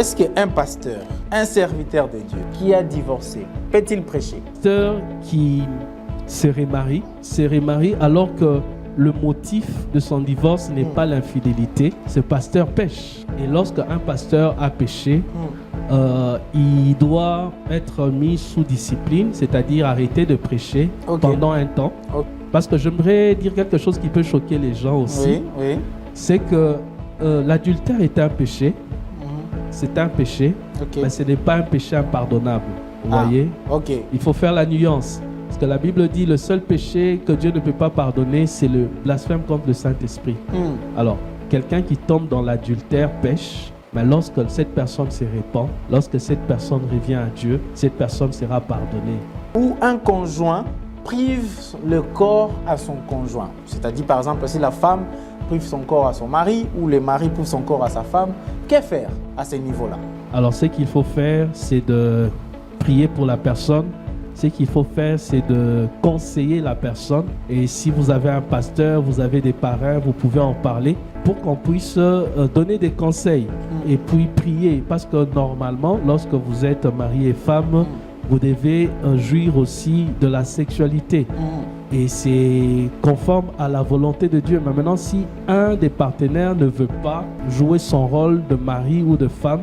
Est-ce qu'un pasteur, un serviteur de Dieu qui a divorcé, peut-il prêcher? Pasteur qui se remarie alors que le motif de son divorce n'est pas l'infidélité, ce pasteur pêche. Et lorsque un pasteur a péché, il doit être mis sous discipline, c'est-à-dire arrêter de prêcher pendant un temps. Parce que j'aimerais dire quelque chose qui peut choquer les gens aussi. C'est que l'adultère est un péché. C'est un péché, mais ce n'est pas un péché impardonnable. Vous voyez? Il faut faire la nuance. Parce que la Bible dit le seul péché que Dieu ne peut pas pardonner, c'est le blasphème contre le Saint-Esprit. Alors, quelqu'un qui tombe dans l'adultère pêche, mais lorsque cette personne se répand, lorsque cette personne revient à Dieu, cette personne sera pardonnée. Ou un conjoint prive le corps à son conjoint. C'est-à-dire, par exemple, si la femme prive son corps à son mari ou le mari prive son corps à sa femme, que faire à ce niveau-là? Alors, ce qu'il faut faire, c'est de prier pour la personne. Ce qu'il faut faire, c'est de conseiller la personne. Et si vous avez un pasteur, vous avez des parrains, vous pouvez en parler pour qu'on puisse donner des conseils et puis prier. Parce que normalement, lorsque vous êtes mari et femme, vous devez jouir aussi de la sexualité. Et c'est conforme à la volonté de Dieu. Mais maintenant, si un des partenaires ne veut pas jouer son rôle de mari ou de femme,